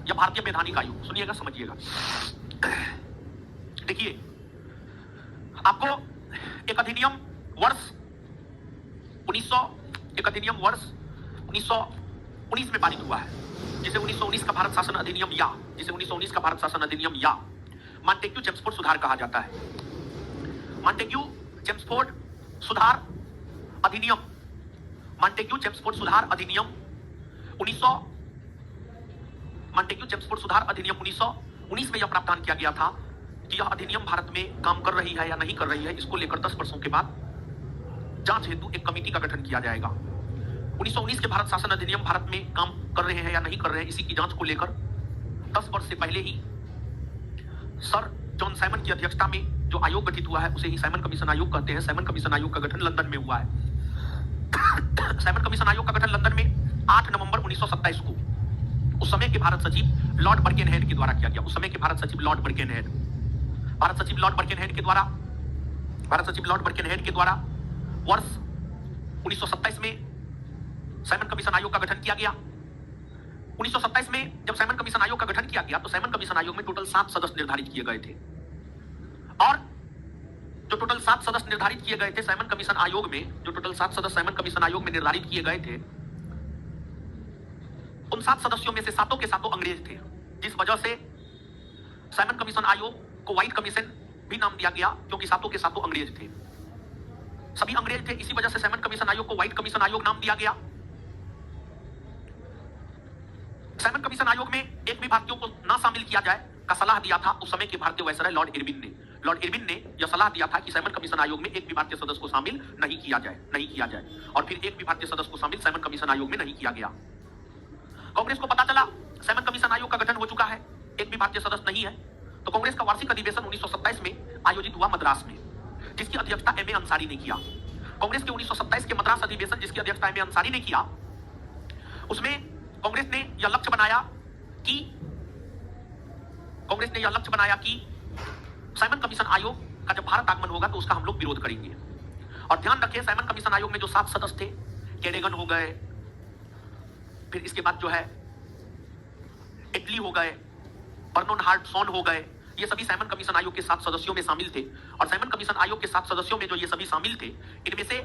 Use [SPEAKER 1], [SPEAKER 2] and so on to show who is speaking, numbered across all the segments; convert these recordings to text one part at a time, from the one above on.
[SPEAKER 1] या भारतीय वैधानिक आयोग, सुनिएगा समझिएगा। देखिए, आपको एक अधिनियम वर्ष 1919 में पारित हुआ है, जिसे 1919 का भारत शासन अधिनियम या मॉन्टेग्यू चेम्सफोर्ड सुधार कहा जाता है। मॉन्टेग्यू चेम्सफोर्ड सुधार अधिनियम 1919 में यह प्रावधान किया गया था कि यह अधिनियम भारत में काम कर रही है या नहीं कर रही है, इसको लेकर 10 वर्षों के बाद जांच हेतु एक कमेटी का गठन किया जाएगा। 1919 के भारत शासन अधिनियम भारत में काम कर रहे हैं या नहीं कर रहे हैं, इसी की जांच को लेकर 10 वर्ष से पहले ही सर जॉन साइमन की अध्यक्षता में जो आयोग गठित हुआ है उसे ही साइमन कमीशन आयोग कहते हैं। साइमन कमीशन आयोग का गठन लंदन में हुआ है। साइमन कमीशन आयोग का गठन लंदन में 8 नवंबर 1927 को उस समय के भारत सचिव लॉर्ड बर्केनहेड के द्वारा किया गया। भारत सचिव लॉर्ड बर्केनहेड के द्वारा वर्ष 1927 में साइमन कमीशन आयोग का गठन किया गया। 1927 में जब साइमन कमीशन आयोग का गठन किया गया तो साइमन कमीशन आयोग में टोटल 7 सदस्य निर्धारित किए गए थे, और जो टोटल 7 सदस्य निर्धारित किए गए थे साइमन कमीशन आयोग में, निर्धारित किए गए थे, उन 7 सदस्यों में से 7 के 7 अंग्रेज थे, जिस वजह से साइमन कमीशन आयोग को व्हाइट कमीशन भी नाम दिया गया, क्योंकि 7 के 7 अंग्रेज थे, सभी अंग्रेज थे। इसी वजह से साइमन कमीशन आयोग को व्हाइट कमीशन आयोग नाम दिया गया। साइमन कमीशन आयोग में एक भी भारतीयों को ना शामिल किया जाए का सलाह दिया था उस समय के भारतीय वायसराय लॉर्ड इरविन ने यह सलाह दिया था कि साइमन कमीशन आयोग में एक भी भारतीय सदस्य को शामिल नहीं किया जाए, और फिर एक भी भारतीय सदस्य को शामिल साइमन कमीशन आयोग में नहीं किया गया। कांग्रेस को पता चला साइमन कमीशन आयोग का गठन हो चुका है, एक भी भारतीय सदस्य नहीं है, तो कांग्रेस का वार्षिक अधिवेशन 1927 में आयोजित हुआ मद्रास में, जिसकी अध्यक्षता एम ए अंसारी ने किया। कांग्रेस के 1927 के मद्रास अधिवेशन जिसकी अध्यक्षता एम ए अंसारी ने किया, उसमें कांग्रेस ने यह लक्ष्य बनाया कि साइमन कमीशन आयोग का जब भारत आगमन होगा तो उसका हम लोग विरोध करेंगे। और ध्यान रखिए, साइमन कमीशन आयोग में जो 7 सदस्य थे, कैडेगन हो गए, फिर इसके बाद जो है एटली हो गए, बर्नोन हार्टसॉन हो गए, ये सभी साइमन कमीशन आयोग के 7 सदस्यों में शामिल थे। और साइमन कमीशन आयोग के 7 सदस्यों में जो ये सभी शामिल थे, इनमें से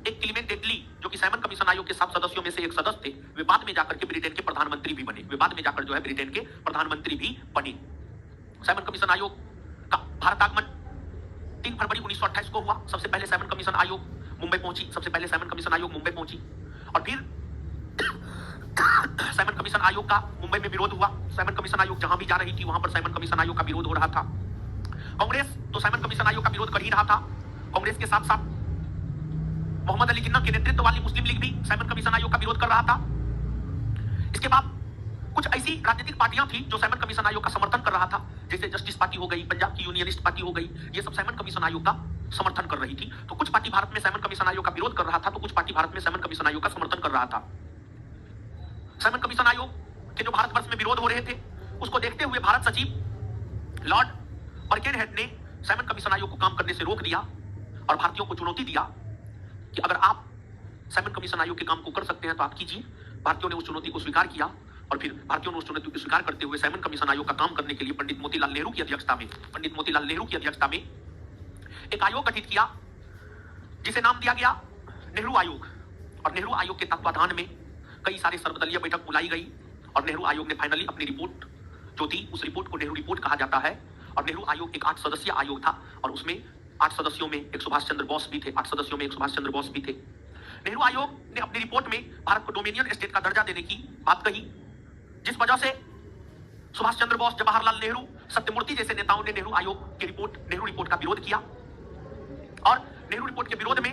[SPEAKER 1] एक क्लीमेंट एटली, जो कि साइमन कमीशन आयोग के 7 सदस्यों में से एक सदस्य थे, वे बाद में जाकर के ब्रिटेन के प्रधानमंत्री भी बने। साइमन कमीशन आयोग का भारत आगमन 3 फरवरी 1928 को हुआ। सबसे पहले साइमन कमीशन आयोग मुंबई पहुंची, और फिर साइमन कमीशन आयोग का मुंबई में विरोध हुआ। साइमन कमीशन आयोग जहां भी जा रही थी वहां पर साइमन कमीशन आयोग का विरोध हो रहा था। कांग्रेस तो साइमन कमीशन आयोग का विरोध कर ही रहा था। कांग्रेस के साथ साथ मोहम्मद अली जिन्ना के नेतृत्व वाली मुस्लिम लीग भी साइमन कमीशन आयोग का विरोध कर रहा था। इसके बाद कुछ ऐसी राजनीतिक पार्टियां थी जो साइमन कमीशन आयोग का समर्थन कर रहा था, जैसे जस्टिस पार्टी हो गई, पंजाब की यूनियनिस्ट पार्टी हो गई, ये सब साइमन कमीशन आयोग का समर्थन कर रही थी। तो कुछ पार्टी भारत में साइमन कमीशन आयोग का विरोध कर रहा था, तो कुछ पार्टी भारत में साइमन कमीशन आयोग का समर्थन कर रहा था। साइमन कमीशन आयोग के जो भारतवर्ष में विरोध हो रहे थे, उसको देखते हुए भारत सचिव लॉर्ड बर्केनहेड ने साइमन कमीशन आयोग को काम करने से रोक दिया और भारतीयों को चुनौती दिया कि अगर आप साइमन कमीशन आयोग के काम को कर सकते हैं तो आप कीजिए। भारतीयों ने उस चुनौती को स्वीकार किया, और फिर भारतीयों ने उस चुनौती को स्वीकार करते हुए साइमन कमीशन आयोग का काम करने के लिए पंडित मोतीलाल नेहरू की अध्यक्षता में एक आयोग गठित किया, जिसे नाम दिया गया नेहरू आयोग। और नेहरू आयोग के तत्वाधान में कई सारे सर्वदलीय बैठक बुलाई गई, और नेहरू आयोग ने फाइनली अपनी रिपोर्ट जो थी, उस रिपोर्ट को नेहरू रिपोर्ट कहा जाता है। और नेहरू आयोग एक 8 सदस्यीय आयोग था, और उसमें 8 सदस्यों में एक सुभाष चंद्र बोस भी थे। नेहरू आयोग ने अपनी रिपोर्ट में भारत को डोमिनियन स्टेट का दर्जा देने की बात कही, जिस वजह से सुभाष चंद्र बोस, जवाहरलाल नेहरू, सत्यमूर्ति जैसे नेताओं ने नेहरू रिपोर्ट का विरोध किया। और नेहरू रिपोर्ट के विरोध में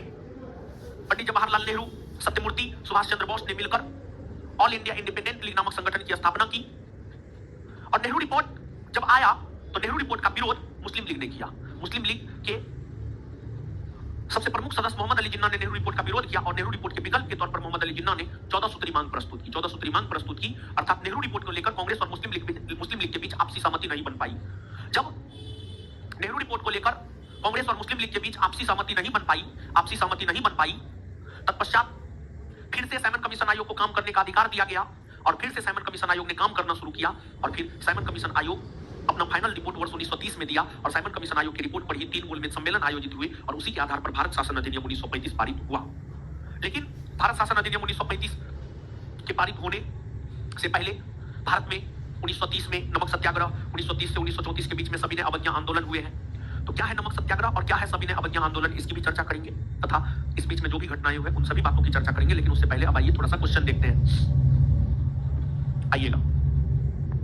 [SPEAKER 1] पंडित जवाहरलाल नेहरू, सत्यमूर्ति, सुभाष चंद्र बोस ने मिलकर ऑल इंडिया इंडिपेंडेंट लीग नामक संगठन की स्थापना की। और नेहरू रिपोर्ट जब आया तो नेहरू रिपोर्ट का विरोध मुस्लिम लीग ने किया। मुस्लिम लीग के सबसे प्रमुख सदस्य मोहम्मद अली जिन्ना ने नेहरू रिपोर्ट का विरोध किया, और नेहरू रिपोर्ट के विकल्प के तौर पर मोहम्मद अली जिन्ना ने 14 सूत्री मांग प्रस्तुत की। अर्थात नेहरू रिपोर्ट को लेकर कांग्रेस और मुस्लिम लीग के बीच आपसी सहमति नहीं बन पाई। जब नेहरू रिपोर्ट को लेकर कांग्रेस और मुस्लिम लीग के बीच आपसी सहमति नहीं बन पाई, तत्पश्चात फिर से साइमन कमीशन आयोग को काम करने का अधिकार दिया गया, और फिर से साइमन कमीशन आयोग ने काम करना शुरू किया और फिर साइमन कमीशन आयोग अपना फाइनल रिपोर्ट वर्ष 1930 में दिया और साइमन कमीशन आयोग की रिपोर्ट पर ही 3 मूलभूत सम्मेलन आयोजित हुए और उसी के आधार पर भारत शासन अधिनियम 1935 पारित हुआ। लेकिन भारत शासन अधिनियम 1935 के पारित होने से पहले भारत में 1930 में नमक सत्याग्रह, 1930 से 1934 के बीच में सविनय अवज्ञा आंदोलन हुए हैं। तो क्या है नमक सत्याग्रह और क्या है सविनय अवज्ञा आंदोलन, इसकी भी चर्चा करेंगे तथा इस बीच में जो भी घटनाएं हुए उन सभी बातों की चर्चा करेंगे। लेकिन उससे पहले अब आइए थोड़ा सा क्वेश्चन देखते हैं, आइएगा।